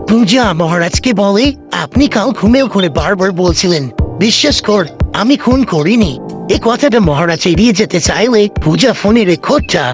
পূজা মহারাজকে বলে, আপনি কাল ঘুমেও করে বারবার বলছিলেন বিশ্বাস কর আমি খুন করিনি। এ কথাটা মহারাজ এড়িয়ে যেতে চাইলে পূজা ফোনের রেকর্ডটা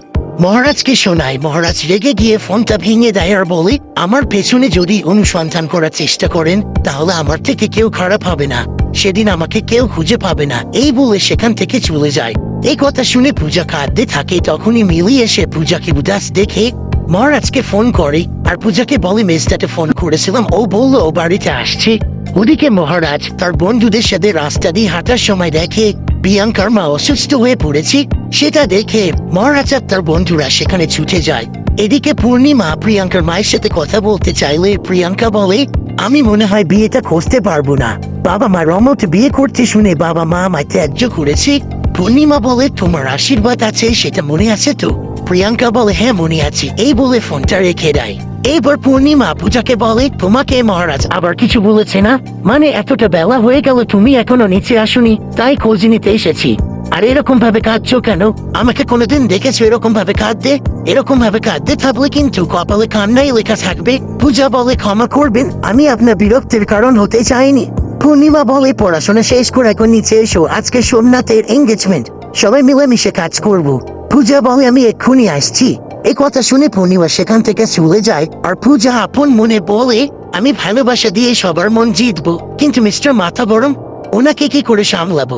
মহারাজকে শোনায়। মহারাজ রেগে গিয়ে ফোনটা ভেঙে দেয় আর বলে, আমার পেছনে যদি অনুসন্ধান করার চেষ্টা করেন তাহলে আমার থেকে কেউ খারাপ হবে না, সেদিন আমাকে কেউ খুঁজে পাবে না। এই বলে সেখান থেকে চলে যায়। এই কথা শুনে পূজা কাঁদতে থাকে। তখনই মিলি এসে পূজাকে উদাস দেখে মহারাজকে ফোন করে আর পূজাকে বলে মেজদাতে ফোন করেছিলাম, ও বললো ও বাড়িতে আসছে। ওদিকে মহারাজ তার বন্ধুদের সাথে রাস্তা দিয়ে হাঁটার সময় দেখে প্রিয়াঙ্কার মা অসুস্থ হয়ে পড়েছে। সেটা দেখে মহারাজ আর তার বন্ধুরা সেখানে ছুটে যায়। এদিকে পূর্ণিমা প্রিয়াঙ্কার মায়ের সাথে কথা বলতে চাইলে প্রিয়াঙ্কা বলে, আমি মনে হয় বিয়েটা করতে পারবো না। বাবা মা রমত বিয়ে করতে শুনে বাবা মা আমায় ত্যায্য করেছে। পূর্ণিমা বলে, তোমার আশীর্বাদ আছে সেটা মনে আছে তো? প্রিয়াঙ্কা বলে, হ্যাঁ মনে আছে। এই বলে ফোনটা রেখে দেয়। এবার পূর্ণিমা পূজাকে বলে, তোমাকে মহারাজ আবার কিছু বলেছে না? মানে এতটা বেলা হয়ে গেল তুমি এখনো নিচে আসোনি, তাই খোঁজ নিতে এসেছি। আর এরকম ভাবে কাঁদছো কেন? আমাকে কোনোদিন দেখেছো এরকম ভাবে কাঁদতে? এরকম ভাবে কাঁদতে থাকলে কিন্তু কপালে কান্নাই লেখা থাকবে। পূজা বলে, ক্ষমা করবেন, আমি আপনার বিরক্তির কারণ হতে চাইনি। পূর্ণিমা বলে, পড়াশোনা শেষ করে এখন নিচে এসো, আজকে সোমনাথের এঙ্গেজমেন্ট, সবাই মিলেমিশে কাজ করব। পূজা বলে, আমি এক্ষুনি আসছি। এই কথা শুনে পূর্ণিমা সেখান থেকে চলে যায়। আর পূজা আপন মনে বলে, আমি ভালোবাসা দিয়ে সবার মন জিতবো, কিন্তু মিস্টার মাথা গরম, ওনাকে কি করে সামলাবো?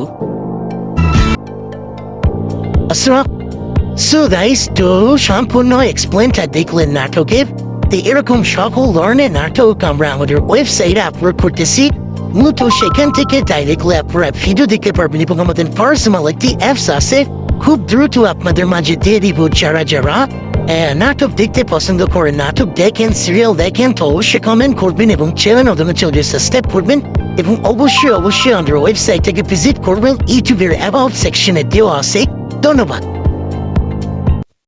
সো গাইস, তো সম্পূর্ণ এক্সপ্লেনটা দেখলেন নাটকের। তো এরকম সকল ধরনের নাটক আমরা আমাদের ওয়েবসাইটে আপলোড করতেছি। মূলত সেখান থেকে ডাইরেক্টলি আপনারা ভিডিও দেখতে পারবেন এবং আমাদের পার্সোনাল একটি অ্যাপস আছে, খুব দ্রুত আপনাদের মাঝে দিয়ে দিব। যারা যারা নাটক দেখতে পছন্দ করেন, নাটক দেখেন, সিরিয়াল দেখেন, তো অবশ্যই কমেন্ট করবেন এবং চ্যানেল চ্যানেলটি সাবস্ক্রাইব করবেন এবং অবশ্যই আমাদের ওয়েবসাইটটাকে ভিজিট করবেন। ইউটিউবের অ্যাবাউট সেকশনে দেওয়া আছে। ধন্যবাদ।